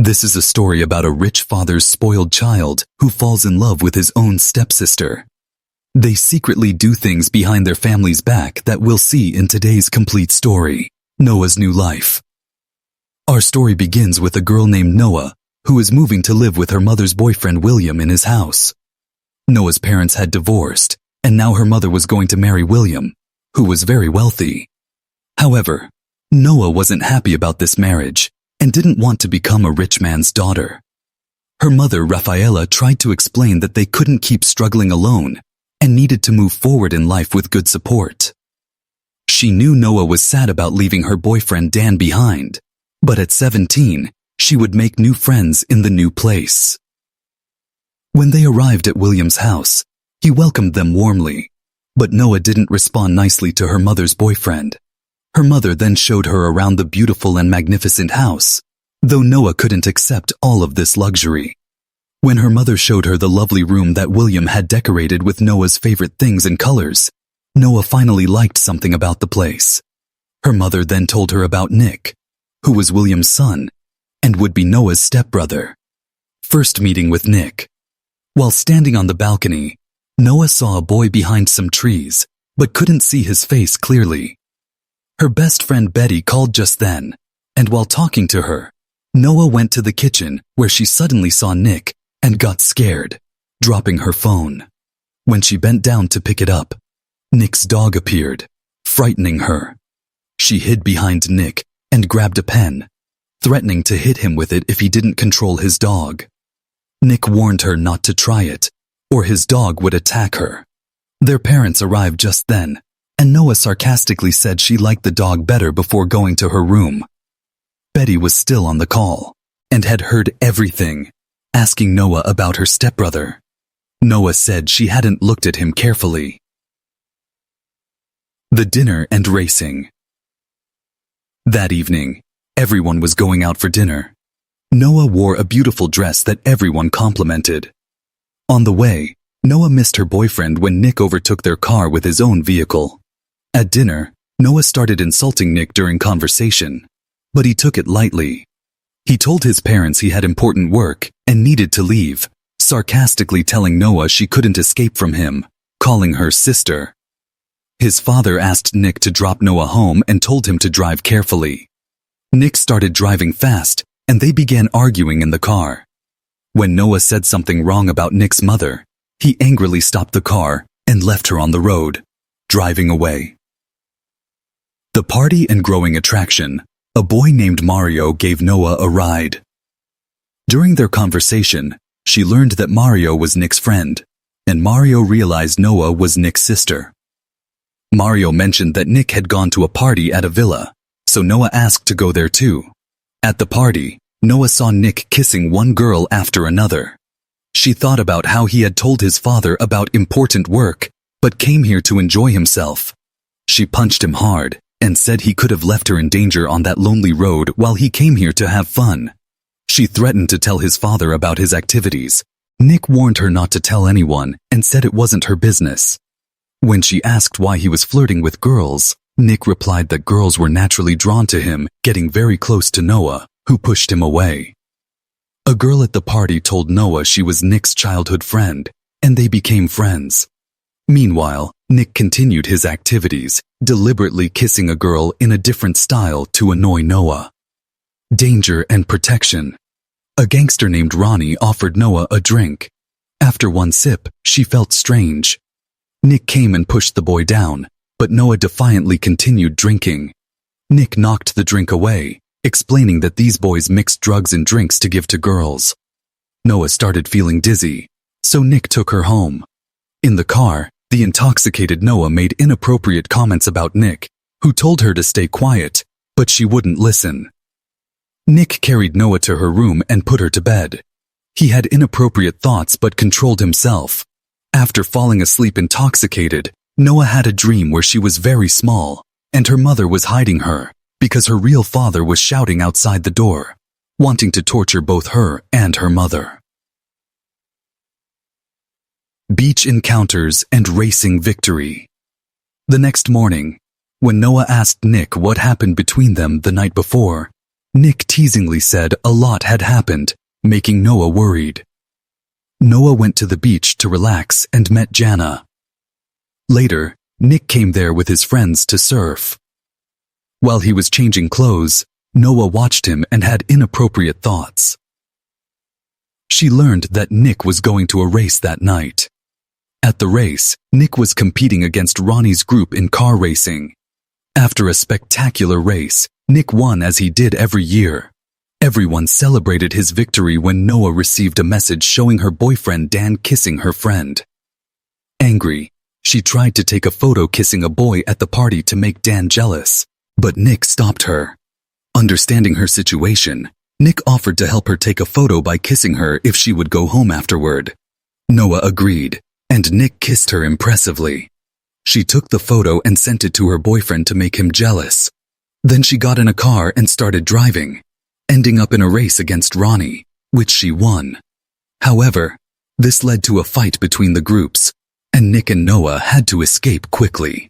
This is a story about a rich father's spoiled child who falls in love with his own stepsister. They secretly do things behind their family's back that we'll see in today's complete story, Noah's New Life. Our story begins with a girl named Noah who is moving to live with her mother's boyfriend William in his house. Noah's parents had divorced, and now her mother was going to marry William, who was very wealthy. However, Noah wasn't happy about this marriage and didn't want to become a rich man's daughter. Her mother, Rafaela, tried to explain that they couldn't keep struggling alone and needed to move forward in life with good support. She knew Noah was sad about leaving her boyfriend Dan behind, but at 17, she would make new friends in the new place. When they arrived at William's house, he welcomed them warmly, but Noah didn't respond nicely to her mother's boyfriend. Her mother then showed her around the beautiful and magnificent house, though Noah couldn't accept all of this luxury. When her mother showed her the lovely room that William had decorated with Noah's favorite things and colors, Noah finally liked something about the place. Her mother then told her about Nick, who was William's son, and would be Noah's stepbrother. First meeting with Nick. While standing on the balcony, Noah saw a boy behind some trees, but couldn't see his face clearly. Her best friend Betty called just then, and while talking to her, Noah went to the kitchen where she suddenly saw Nick and got scared, dropping her phone. When she bent down to pick it up, Nick's dog appeared, frightening her. She hid behind Nick and grabbed a pen, threatening to hit him with it if he didn't control his dog. Nick warned her not to try it, or his dog would attack her. Their parents arrived just then, and Noah sarcastically said she liked the dog better before going to her room. Betty was still on the call, and had heard everything, asking Noah about her stepbrother. Noah said she hadn't looked at him carefully. The dinner and racing. That evening, everyone was going out for dinner. Noah wore a beautiful dress that everyone complimented. On the way, Noah missed her boyfriend when Nick overtook their car with his own vehicle. At dinner, Noah started insulting Nick during conversation, but he took it lightly. He told his parents he had important work and needed to leave, sarcastically telling Noah she couldn't escape from him, calling her sister. His father asked Nick to drop Noah home and told him to drive carefully. Nick started driving fast, and they began arguing in the car. When Noah said something wrong about Nick's mother, he angrily stopped the car and left her on the road, driving away. The party and growing attraction. A boy named Mario gave Noah a ride. During their conversation, she learned that Mario was Nick's friend, and Mario realized Noah was Nick's sister. Mario mentioned that Nick had gone to a party at a villa, so Noah asked to go there too. At the party, Noah saw Nick kissing one girl after another. She thought about how he had told his father about important work, but came here to enjoy himself. She punched him hard and said he could have left her in danger on that lonely road while he came here to have fun. She threatened to tell his father about his activities. Nick warned her not to tell anyone and said it wasn't her business. When she asked why he was flirting with girls, Nick replied that girls were naturally drawn to him, getting very close to Noah, who pushed him away. A girl at the party told Noah she was Nick's childhood friend, and they became friends. Meanwhile, Nick continued his activities, deliberately kissing a girl in a different style to annoy Noah. Danger and protection. A gangster named Ronnie offered Noah a drink. After one sip, she felt strange. Nick came and pushed the boy down, but Noah defiantly continued drinking. Nick knocked the drink away, explaining that these boys mixed drugs and drinks to give to girls. Noah started feeling dizzy, so Nick took her home. In the car, the intoxicated Noah made inappropriate comments about Nick, who told her to stay quiet, but she wouldn't listen. Nick carried Noah to her room and put her to bed. He had inappropriate thoughts but controlled himself. After falling asleep intoxicated, Noah had a dream where she was very small, and her mother was hiding her, because her real father was shouting outside the door, wanting to torture both her and her mother. Beach encounters and racing victory. The next morning, when Noah asked Nick what happened between them the night before, Nick teasingly said a lot had happened, making Noah worried. Noah went to the beach to relax and met Jana. Later, Nick came there with his friends to surf. While he was changing clothes, Noah watched him and had inappropriate thoughts. She learned that Nick was going to a race that night. At the race, Nick was competing against Ronnie's group in car racing. After a spectacular race, Nick won as he did every year. Everyone celebrated his victory when Noah received a message showing her boyfriend Dan kissing her friend. Angry, she tried to take a photo kissing a boy at the party to make Dan jealous, but Nick stopped her. Understanding her situation, Nick offered to help her take a photo by kissing her if she would go home afterward. Noah agreed, and Nick kissed her impressively. She took the photo and sent it to her boyfriend to make him jealous. Then she got in a car and started driving, ending up in a race against Ronnie, which she won. However, this led to a fight between the groups, and Nick and Noah had to escape quickly.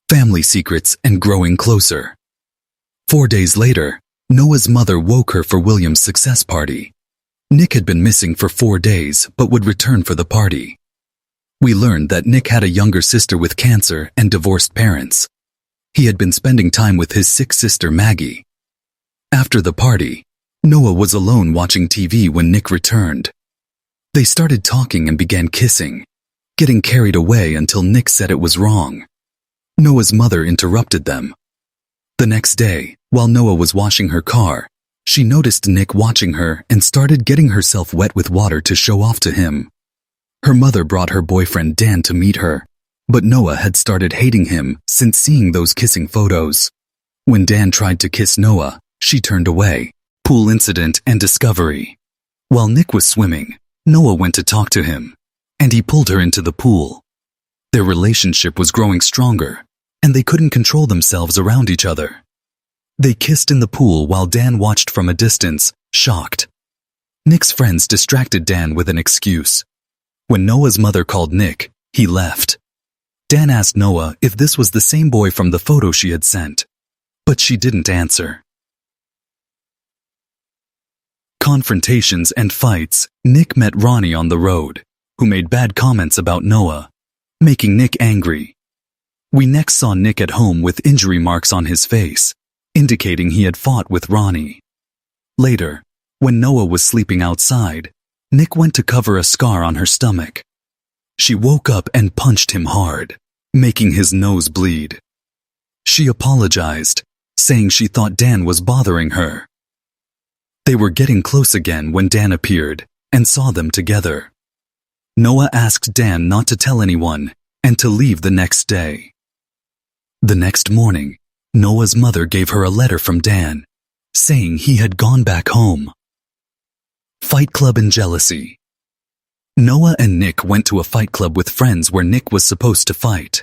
Family secrets and growing closer. 4 days later, Noah's mother woke her for William's success party. Nick had been missing for 4 days but would return for the party. We learned that Nick had a younger sister with cancer and divorced parents. He had been spending time with his sick sister Maggie. After the party, Noah was alone watching TV when Nick returned. They started talking and began kissing, getting carried away until Nick said it was wrong. Noah's mother interrupted them. The next day, while Noah was washing her car, she noticed Nick watching her and started getting herself wet with water to show off to him. Her mother brought her boyfriend Dan to meet her, but Noah had started hating him since seeing those kissing photos. When Dan tried to kiss Noah, she turned away. Pool incident and discovery. While Nick was swimming, Noah went to talk to him, and he pulled her into the pool. Their relationship was growing stronger, and they couldn't control themselves around each other. They kissed in the pool while Dan watched from a distance, shocked. Nick's friends distracted Dan with an excuse. When Noah's mother called Nick, he left. Dan asked Noah if this was the same boy from the photo she had sent, but she didn't answer. Confrontations and fights. Nick met Ronnie on the road, who made bad comments about Noah, making Nick angry. We next saw Nick at home with injury marks on his face, indicating he had fought with Ronnie. Later, when Noah was sleeping outside, Nick went to cover a scar on her stomach. She woke up and punched him hard, making his nose bleed. She apologized, saying she thought Dan was bothering her. They were getting close again when Dan appeared and saw them together. Noah asked Dan not to tell anyone and to leave the next day. The next morning, Noah's mother gave her a letter from Dan, saying he had gone back home. Fight Club and jealousy. Noah and Nick went to a fight club with friends where Nick was supposed to fight.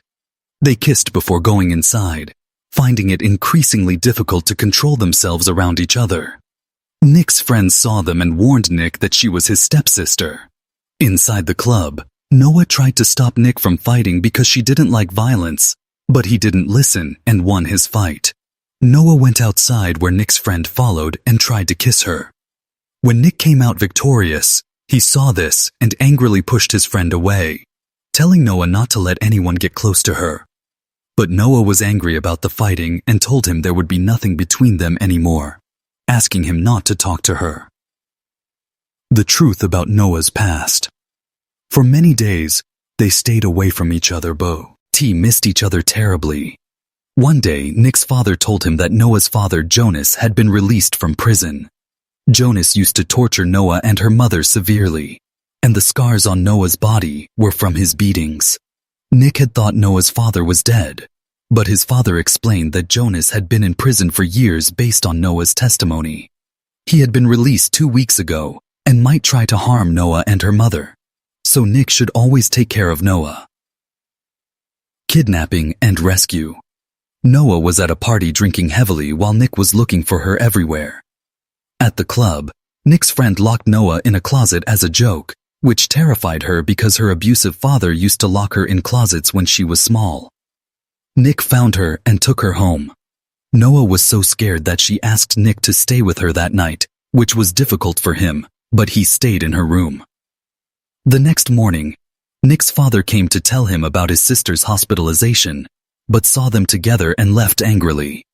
They kissed before going inside, finding it increasingly difficult to control themselves around each other. Nick's friends saw them and warned Nick that she was his stepsister. Inside the club, Noah tried to stop Nick from fighting because she didn't like violence, but he didn't listen and won his fight. Noah went outside where Nick's friend followed and tried to kiss her. When Nick came out victorious, he saw this and angrily pushed his friend away, telling Noah not to let anyone get close to her. But Noah was angry about the fighting and told him there would be nothing between them anymore, asking him not to talk to her. The truth about Noah's past. For many days, they stayed away from each other. Missed each other terribly. One day, Nick's father told him that Noah's father, Jonas, had been released from prison. Jonas used to torture Noah and her mother severely, and the scars on Noah's body were from his beatings. Nick had thought Noah's father was dead, but his father explained that Jonas had been in prison for years based on Noah's testimony. He had been released 2 weeks ago and might try to harm Noah and her mother, so Nick should always take care of Noah. Kidnapping and rescue. Noah was at a party drinking heavily while Nick was looking for her everywhere. At the club, Nick's friend locked Noah in a closet as a joke, which terrified her because her abusive father used to lock her in closets when she was small. Nick found her and took her home. Noah was so scared that she asked Nick to stay with her that night, which was difficult for him, but he stayed in her room. The next morning, Nick's father came to tell him about his sister's hospitalization, but saw them together and left angrily.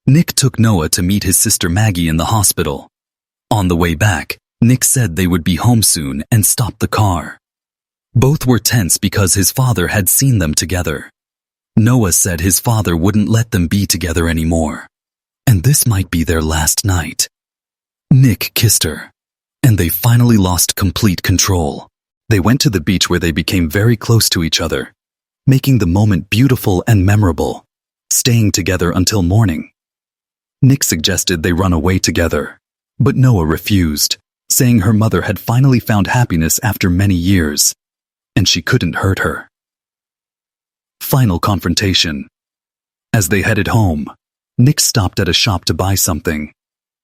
Nick took Noah to meet his sister Maggie in the hospital. On the way back, Nick said they would be home soon and stopped the car. Both were tense because his father had seen them together. Noah said his father wouldn't let them be together anymore, and this might be their last night. Nick kissed her, and they finally lost complete control. They went to the beach where they became very close to each other, making the moment beautiful and memorable, staying together until morning. Nick suggested they run away together, but Noah refused, saying her mother had finally found happiness after many years, and she couldn't hurt her. Final confrontation. As they headed home, Nick stopped at a shop to buy something.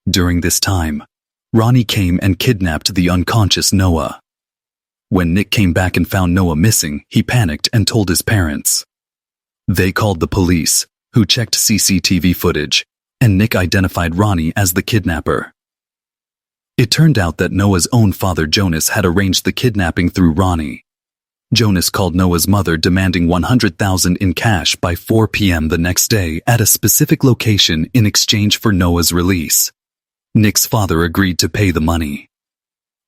During this time, Ronnie came and kidnapped the unconscious Noah. When Nick came back and found Noah missing, he panicked and told his parents. They called the police, who checked CCTV footage, and Nick identified Ronnie as the kidnapper. It turned out that Noah's own father Jonas had arranged the kidnapping through Ronnie. Jonas called Noah's mother demanding $100,000 in cash by 4 p.m. the next day at a specific location in exchange for Noah's release. Nick's father agreed to pay the money.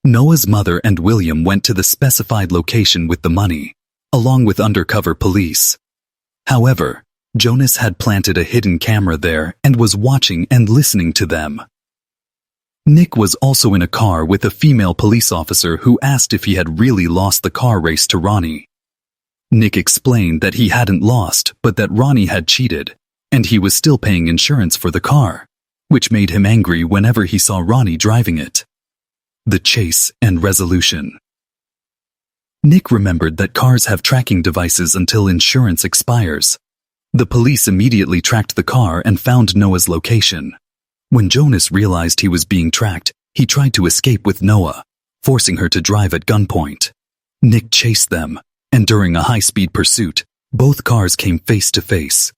Noah's mother and William went to the specified location with the money, along with undercover police. However, Jonas had planted a hidden camera there and was watching and listening to them. Nick was also in a car with a female police officer who asked if he had really lost the car race to Ronnie. Nick explained that he hadn't lost, but that Ronnie had cheated, and he was still paying insurance for the car, which made him angry whenever he saw Ronnie driving it. The chase and resolution. Nick remembered that cars have tracking devices until insurance expires. The police immediately tracked the car and found Noah's location. When Jonas realized he was being tracked, he tried to escape with Noah, forcing her to drive at gunpoint. Nick chased them, and during a high-speed pursuit, both cars came face to face.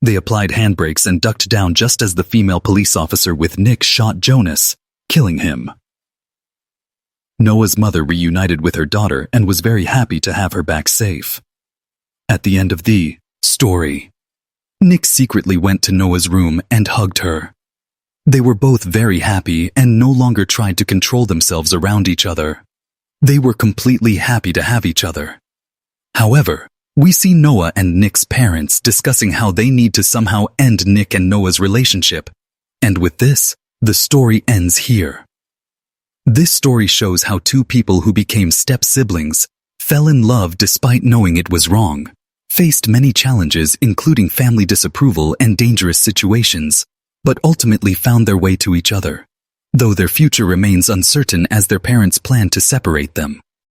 They applied handbrakes and ducked down just as the female police officer with Nick shot Jonas, killing him. Noah's mother reunited with her daughter and was very happy to have her back safe. At the end of the story, Nick secretly went to Noah's room and hugged her. They were both very happy and no longer tried to control themselves around each other. They were completely happy to have each other. However, we see Noah and Nick's parents discussing how they need to somehow end Nick and Noah's relationship. And with this, the story ends here. This story shows how two people who became step-siblings, fell in love despite knowing it was wrong, faced many challenges including family disapproval and dangerous situations, but ultimately found their way to each other, though their future remains uncertain as their parents plan to separate them.